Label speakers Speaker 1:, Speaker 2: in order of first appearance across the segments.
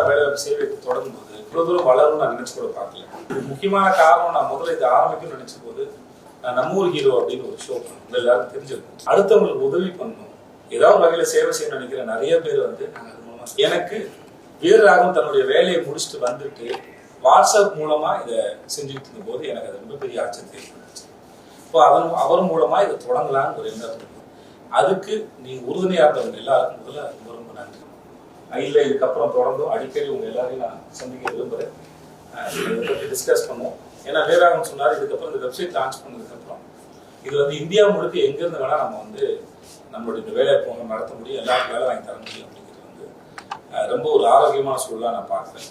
Speaker 1: வேலை சேவை தொடங்கும் போது இவ்வளவு தூரம் வளரும்னு நான் நினைச்சு கூட பார்க்கல. இது முக்கியமான காரணம், நான் முதல்ல இது ஆரம்பிக்கும்னு நினைச்ச போது நம்ம ஊர் ஹீரோ அப்படின்னு ஒரு ஷோ பண்ணணும், எல்லாரும் தெரிஞ்சிருக்கும். அடுத்தவங்களுக்கு உதவி பண்ணணும், ஏதாவது வகையில சேவை செய்யணும்னு நினைக்கிற நிறைய பேர் வந்து எனக்கு வீரராகவும் தன்னுடைய வேலையை முடிச்சுட்டு வந்துட்டு வாட்ஸ்அப் மூலமா இதை செஞ்சுட்டு இருந்த போது எனக்கு அது ரொம்ப பெரிய ஆச்சரியத்தை ஏற்பட்டுச்சு. இப்போ அவர் மூலமா இதை தொடங்கலான்னு ஒரு எண்ணம் இருக்கு. அதுக்கு நீங்க உறுதுணையா இருந்தவங்க எல்லாருக்கும் முதல்ல ரொம்ப ரொம்ப நன்றி. இல்லை இதுக்கப்புறம் தொடர்ந்தும் அடிக்கடி உங்க எல்லாரையும் நான் சந்திக்க விரும்புறேன், இதை பற்றி டிஸ்கஸ் பண்ணுவோம். ஏன்னா வீரராகவன் சொன்னார், இதுக்கப்புறம் இந்த வெப்சைட் லான்ச் பண்ணதுக்கப்புறம் இது வந்து இந்தியா முழுக்க எங்கிருந்து வேணா நம்ம வந்து நம்மளுடைய இந்த வேலை போங்க நடத்த முடியும், எல்லாருக்கும் வேலை வாங்கி தர முடியும் அப்படிங்கிறது வந்து ரொம்ப ஒரு ஆரோக்கியமான சூழலாக நான் பார்க்குறேன்.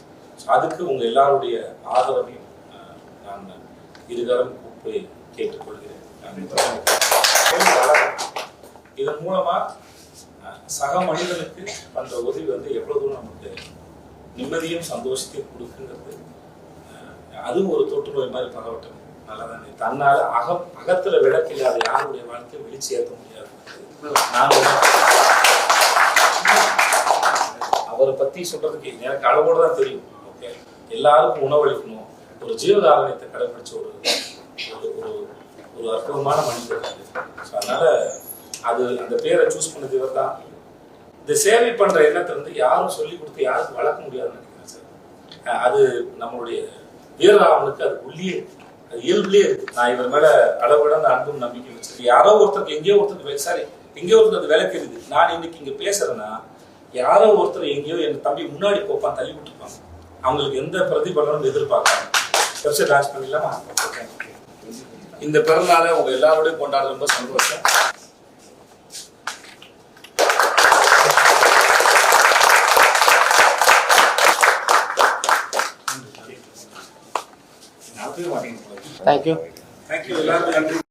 Speaker 1: அதுக்கு உங்க எல்லாருடைய ஆதரவையும் நான் இருகரம் கூப்பி கேட்டுக்கொள்கிறேன். இதன் மூலமா சக மனிதனுக்கு அந்த உதவி வந்து எவ்வளவு தூரம் நமக்கு நிம்மதியும் சந்தோஷத்தையும் கொடுக்குங்கிறது, அதுவும் ஒரு தொற்று நோய் மாதிரி பரவட்டும். நல்லதானே, தன்னால அகத்துல விளக்கில்லாத யாருடைய வாழ்க்கையை வெளிச்சு ஏற்ற முடியாது. அவரை பத்தி சொல்றதுக்கு எனக்கு அளவோடு தான் தெரியும். ஓகே, எல்லாருக்கும் உணவளிக்கணும், ஒரு ஜீவகாரணத்தை கடைபிடிச்ச ஒரு ஒரு அற்புதமான மனிதர். அதனால அது அந்த பேரை சூஸ் பண்ணது இவர் தான். இந்த சேவை பண்ற எண்ணத்தை வந்து யாரும் சொல்லி கொடுத்து யாருக்கும் வளர்க்க முடியாதுன்னு நினைக்கிறேன் சார். அது நம்மளுடைய வீரராகவனுக்கு அது உள்ளே, அது இயல்புலேயே இருக்கு. நான் இவர் மேல அளவிட அந்த அன்பும் நம்பிக்கை வச்சிருக்கேன். யாரோ ஒருத்தருக்கு எங்கேயோ ஒருத்தருக்கு அது வேலை தெரியுது. நான் இன்னைக்கு இங்க பேசுறேன்னா யாரோ ஒருத்தர் எங்கேயோ என் தம்பி முன்னாடி போப்பான் தள்ளி விட்டுருப்பாங்க. அவங்களுக்கு எந்த பிரதிபலனும் எதிர்பார்க்காங்க. வெப்சைட் லான்ச் பண்ணிடலாமா? இந்த பிறந்தநாளை உங்க எல்லாரோடையும் கொண்டாட ரொம்ப சந்தோஷம்.
Speaker 2: Thank you.
Speaker 1: எல்லாருக்கும் நன்றி.